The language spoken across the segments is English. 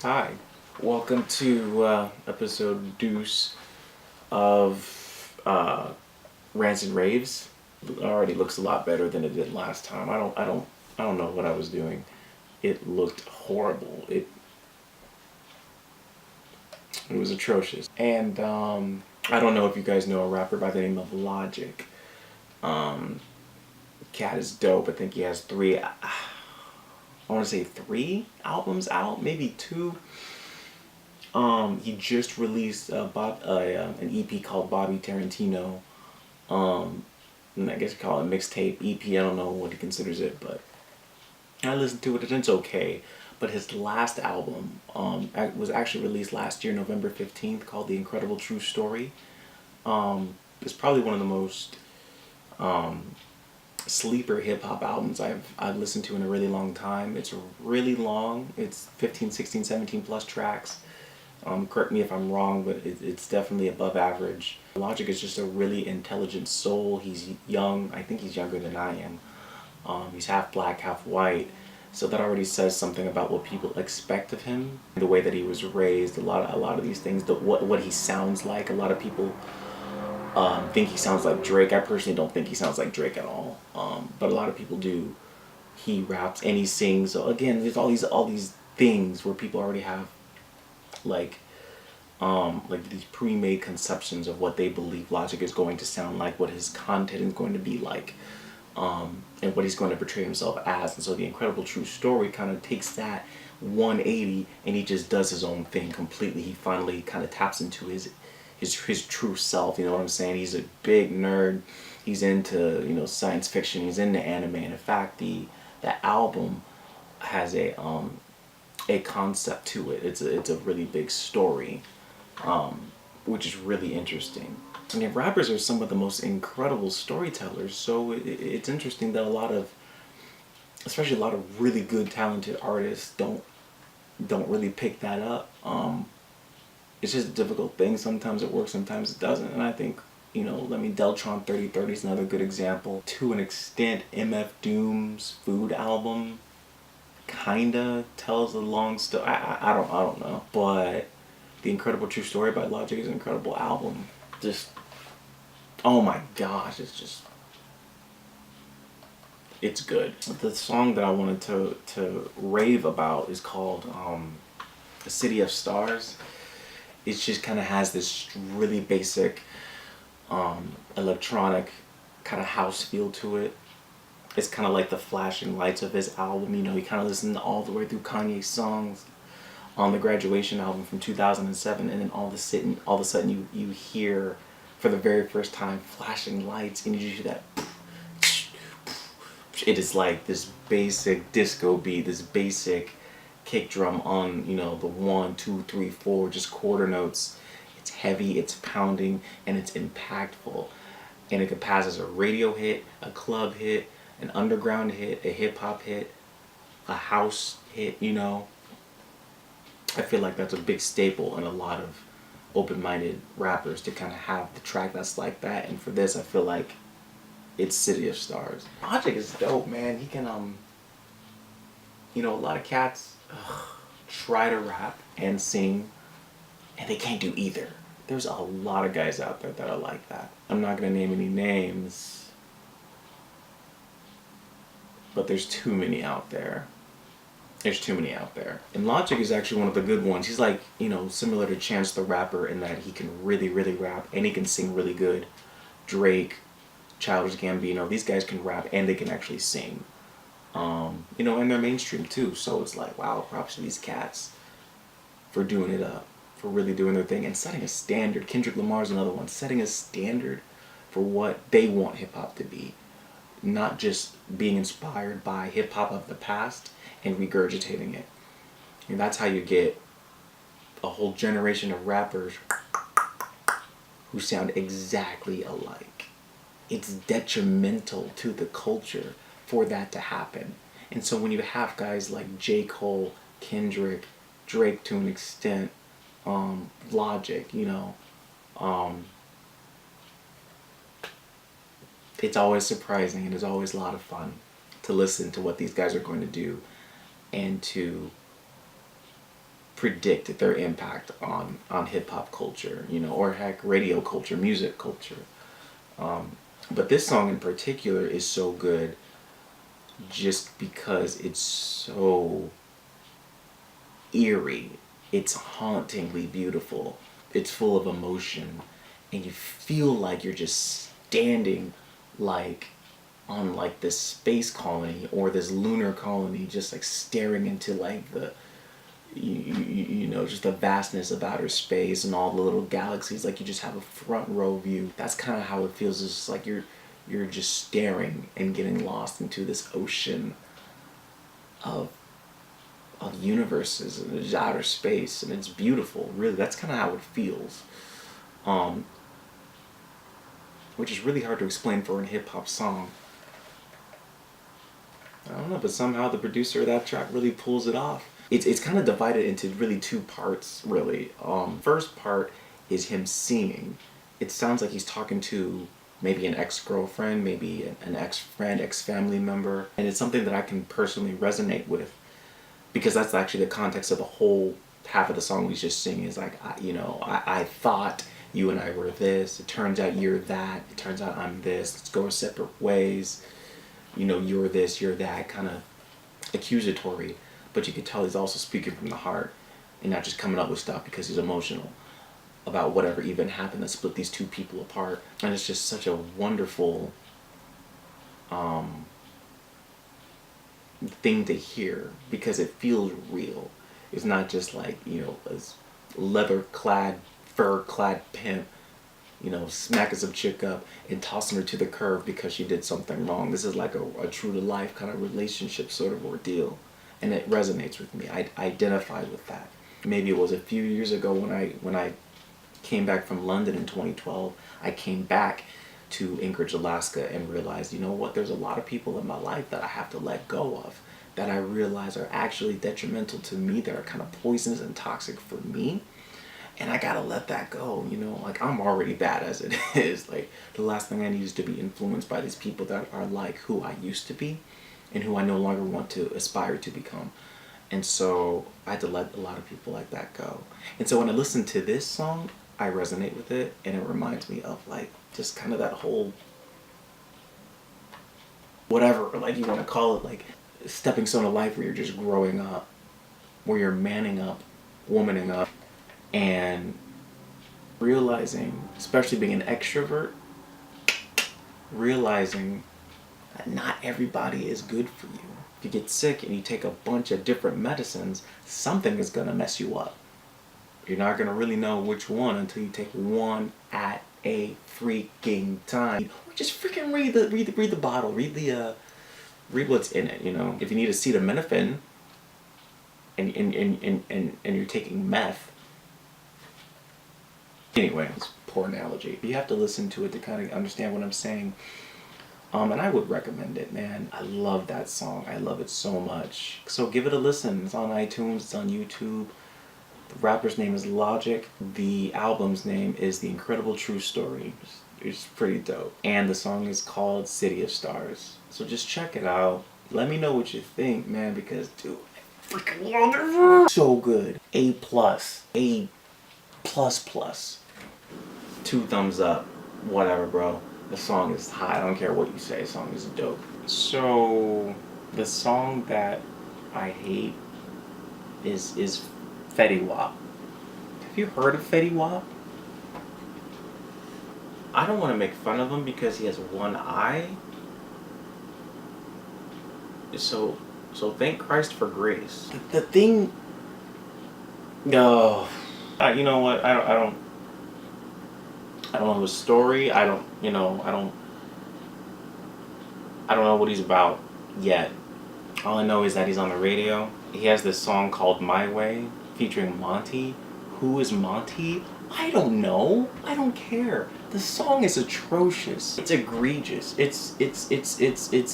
Hi, welcome to episode deuce of Rants Raves. It already looks a lot better than it did last time. I don't know what I was doing. It looked horrible. It was atrocious. And I don't know if you guys know a rapper by the name of Logic. Cat is dope. I think he has I want to say three albums out, maybe two. He just released an EP called Bobby Tarantino. And I guess you call it mixtape EP. I don't know what he considers it, but I listened to it and it's okay. But his last album was actually released last year, November 15th, called The Incredible True Story. It's probably one of the most sleeper hip hop albums I've listened to in a really long time. It's really long. It's 15, 16, 17 plus tracks. Correct me if I'm wrong, but it's definitely above average. Logic is just a really intelligent soul. He's young. I think he's younger than I am. He's half black, half white. So that already says something about what people expect of him, the way that he was raised. A lot of these things, what he sounds like. A lot of people think he sounds like Drake. I personally don't think he sounds like Drake at all, but a lot of people do. He raps and he sings. So again, there's all these things where people already have like these pre-made conceptions of what they believe Logic is going to sound like, what his content is going to be like, and what he's going to portray himself as. And so the Incredible True Story kind of takes that 180 and he just does his own thing completely. He finally kind of taps into his true self. You know what I'm saying? He's a big nerd. He's into science fiction. He's into anime. And in fact, that album has a concept to it. It's a really big story, which is really interesting. I mean, rappers are some of the most incredible storytellers. So it's interesting that especially a lot of really good, talented artists don't really pick that up. It's just a difficult thing. Sometimes it works, sometimes it doesn't. And I think, Deltron 3030 is another good example. To an extent, MF Doom's Food album kinda tells a long story. I don't know, but The Incredible True Story by Logic is an incredible album. Just, oh my gosh, it's good. The song that I wanted to rave about is called "The City of Stars." It just kind of has this really basic electronic kind of house feel to it. It's kind of like the flashing lights of his album. You kind of listen all the way through Kanye's songs on the Graduation album from 2007, and then all of a sudden you hear for the very first time flashing lights, and you hear that. It is like this basic disco beat, this basic kick drum on the 1, 2, 3, 4 just quarter notes. It's heavy, it's pounding, and it's impactful, and it could pass as a radio hit, a club hit, an underground hit, a hip hop hit, a house hit. I feel like that's a big staple in a lot of open-minded rappers to kind of have the track that's like that. And for this, I feel like it's City of Stars. Logic is dope, man. He can a lot of cats try to rap and sing, and they can't do either. There's a lot of guys out there that are like that. I'm not gonna name any names, but there's too many out there. There's too many out there. And Logic is actually one of the good ones. He's like, similar to Chance the Rapper in that he can really, really rap and he can sing really good. Drake, Childish Gambino, these guys can rap and they can actually sing. And they're mainstream too. So it's like, wow, props to these cats for doing it up, for really doing their thing and setting a standard. Kendrick Lamar's another one, setting a standard for what they want hip hop to be. Not just being inspired by hip hop of the past and regurgitating it. And that's how you get a whole generation of rappers who sound exactly alike. It's detrimental to the culture for that to happen. And so when you have guys like J. Cole, Kendrick, Drake to an extent, Logic, it's always surprising and it's always a lot of fun to listen to what these guys are going to do and to predict their impact on hip hop culture, or heck, radio culture, music culture. But this song in particular is so good just because it's so eerie. It's hauntingly beautiful. It's full of emotion, and you feel like you're just standing like on like this space colony or this lunar colony, just like staring into like the just the vastness of outer space and all the little galaxies. Like you just have a front row view. That's kind of how it feels. It's just like you're just staring and getting lost into this ocean of universes, and there's outer space, and it's beautiful. Really, that's kind of how it feels. Which is really hard to explain for a hip hop song. I don't know, but somehow the producer of that track really pulls it off. It's kind of divided into really two parts, really. First part is him singing. It sounds like he's talking to maybe an ex-girlfriend, maybe an ex-friend, ex-family member, and it's something that I can personally resonate with, because that's actually the context of the whole half of the song he's just singing. Is like, I thought you and I were this. It turns out you're that. It turns out I'm this. Let's go our separate ways. You're this, you're that, kind of accusatory. But you can tell he's also speaking from the heart and not just coming up with stuff because he's emotional about whatever even happened that split these two people apart. And it's just such a wonderful thing to hear, because it feels real. It's not just like, a leather-clad, fur-clad pimp, smacking some chick up and tossing her to the curb because she did something wrong. This is like a true-to-life kind of relationship sort of ordeal. And it resonates with me. I identify with that. Maybe it was a few years ago when I came back from London in 2012. I came back to Anchorage, Alaska, and realized, there's a lot of people in my life that I have to let go of, that I realize are actually detrimental to me, that are kind of poisonous and toxic for me. And I gotta let that go, like I'm already bad as it is. Like the last thing I need is to be influenced by these people that are like who I used to be and who I no longer want to aspire to become. And so I had to let a lot of people like that go. And so when I listen to this song, I resonate with it, and it reminds me of like just kind of that whole, whatever like you want to call it, like stepping stone of life, where you're just growing up, where you're manning up, womaning up, and realizing, especially being an extrovert, realizing that not everybody is good for you. If you get sick and you take a bunch of different medicines, something is going to mess you up. You're not going to really know which one until you take one at a freaking time. Or just freaking read the bottle, read what's in it, If you need acetaminophen and you're taking meth. Anyway, it's a poor analogy. You have to listen to it to kind of understand what I'm saying. And I would recommend it, man. I love that song. I love it so much. So give it a listen. It's on iTunes. It's on YouTube. The rapper's name is Logic. The album's name is The Incredible True Story. It's pretty dope. And the song is called City of Stars. So just check it out. Let me know what you think, man, because, dude, I freaking love it. So good. A+. A++. 2 thumbs up. Whatever, bro. The song is hot. I don't care what you say. The song is dope. So, the song that I hate is Fetty Wap. Have you heard of Fetty Wap? I don't want to make fun of him because he has one eye. So thank Christ for grace. The thing. No. You know what? I don't know his story. I don't know what he's about yet. All I know is that he's on the radio. He has this song called My Way featuring Monty. Who is Monty? I don't know. I don't care. The song is atrocious. It's egregious. It's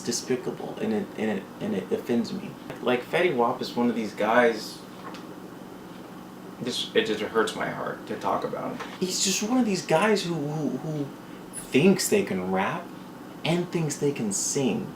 despicable, and it offends me. Like Fetty Wap is one of these guys. It just hurts my heart to talk about him. He's just one of these guys who thinks they can rap and thinks they can sing.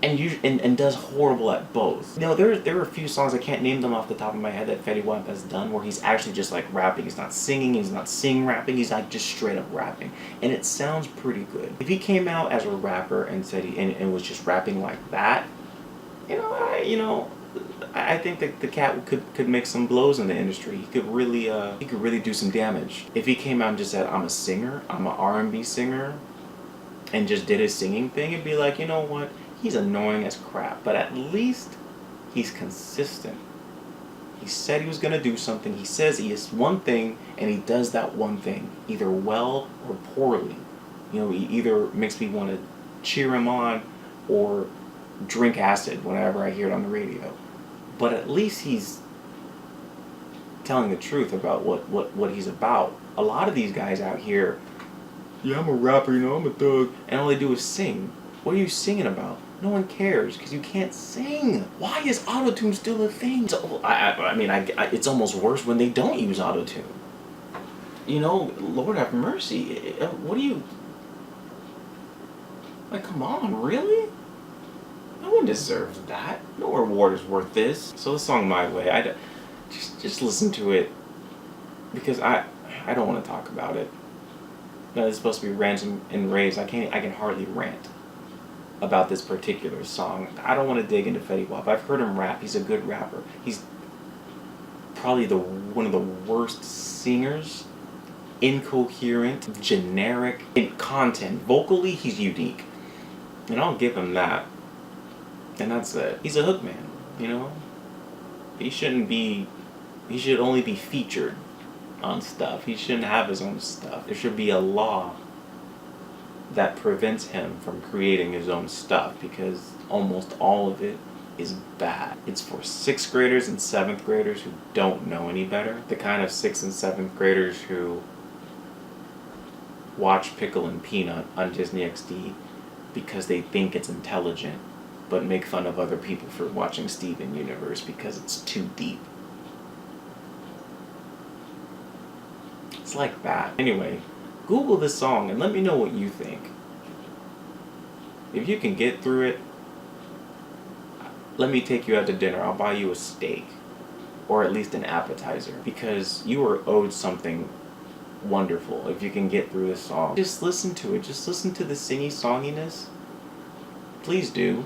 and does horrible at both. You know, there are a few songs, I can't name them off the top of my head, that Fetty Wap has done where he's actually just like rapping. He's not singing, he's not rapping, he's like just straight up rapping. And it sounds pretty good. If he came out as a rapper and said and was just rapping like that, I think that the cat could make some blows in the industry. He could really do some damage. If he came out and just said, I'm a singer, I'm an R&B singer, and just did his singing thing, it'd be like, you know what? He's annoying as crap, but at least he's consistent. He said he was going to do something. He says he is one thing, and he does that one thing, either well or poorly. You know, he either makes me want to cheer him on or drink acid whenever I hear it on the radio. But at least he's telling the truth about what he's about. A lot of these guys out here, yeah, I'm a rapper, I'm a thug, and all they do is sing. What are you singing about? No one cares because you can't sing. Why is autotune still a thing? It's almost worse when they don't use autotune. Lord have mercy. What do you... Like, come on, really? No one deserves that. No reward is worth this. So the song My Way, just listen to it because I don't want to talk about it. No, it's supposed to be Rants and Raves. I can hardly rant about this particular song. I don't want to dig into Fetty Wap. I've heard him rap. He's a good rapper. He's probably one of the worst singers. Incoherent, generic in content. Vocally, he's unique, and I'll give him that. And that's it. He's a hook man, He should only be featured on stuff. He shouldn't have his own stuff. There should be a law that prevents him from creating his own stuff because almost all of it is bad. It's for 6th graders and 7th graders who don't know any better. The kind of 6th and 7th graders who watch Pickle and Peanut on Disney XD because they think it's intelligent, but make fun of other people for watching Steven Universe because it's too deep. It's like that. Anyway, Google this song and let me know what you think. If you can get through it, let me take you out to dinner. I'll buy you a steak, or at least an appetizer, because you are owed something wonderful if you can get through this song. Just listen to it. Just listen to the singy songiness. Please do.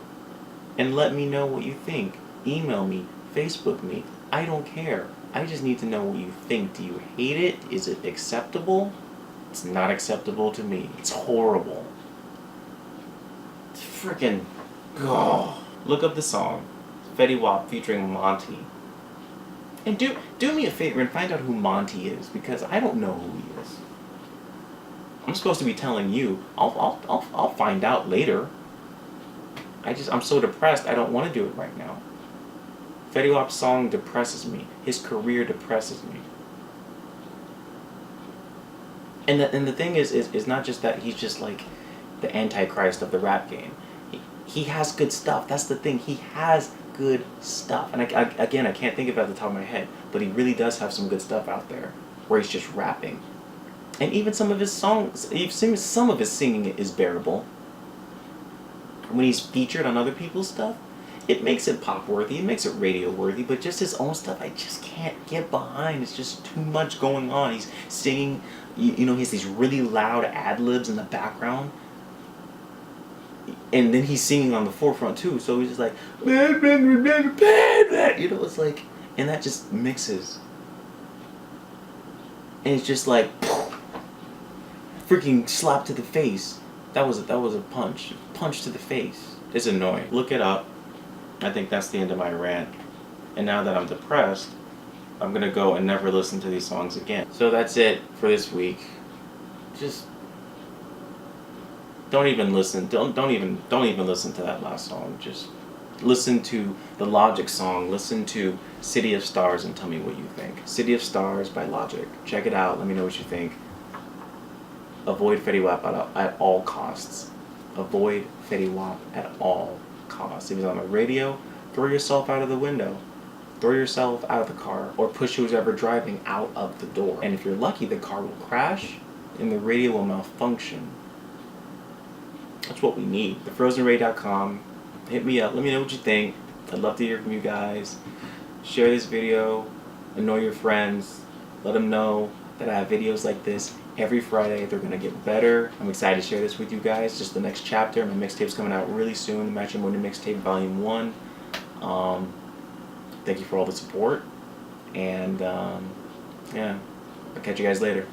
And let me know what you think. Email me, Facebook me. I don't care. I just need to know what you think. Do you hate it? Is it acceptable? It's not acceptable to me. It's horrible. It's freaking... Oh. Look up the song. Fetty Wap featuring Monty. And do me a favor and find out who Monty is, because I don't know who he is. I'm supposed to be telling you. I'll find out later. I'm so depressed. I don't want to do it right now. Fetty Wap's song depresses me. His career depresses me. And the thing is not just that he's just like the Antichrist of the rap game. He has good stuff. That's the thing. He has good stuff. And I can't think of it at the top of my head, but he really does have some good stuff out there where he's just rapping. And even some of his songs, some of his singing is bearable. When he's featured on other people's stuff, it makes it pop worthy, it makes it radio worthy, but just his own stuff I just can't get behind. It's just too much going on. He's singing, he has these really loud ad-libs in the background. And then he's singing on the forefront too, so he's just like, it's like, and that just mixes. And it's just like, freaking slap to the face. That was a punch to the face. It's annoying. Look it up. I think that's the end of my rant. And now that I'm depressed, I'm gonna go and never listen to these songs again. So that's it for this week. Just don't even listen. Don't even listen to that last song. Just listen to the Logic song. Listen to City of Stars and tell me what you think. City of Stars by Logic. Check it out. Let me know what you think. Avoid Fetty Wap at all costs. Avoid Fetty Wap at all costs. If he's on the radio, throw yourself out of the window. Throw yourself out of the car, or push who's ever driving out of the door. And if you're lucky, the car will crash and the radio will malfunction. That's what we need. TheFrozenRay.com. hit me up. Let me know what you think. I'd love to hear from you guys. Share this video. Annoy your friends. Let them know that I have videos like this every Friday. They're going to get better. I'm excited to share this with you guys. Just the next chapter. My mixtape's coming out really soon. The Matrimony Mixtape Volume 1. Thank you for all the support. And, yeah, I'll catch you guys later.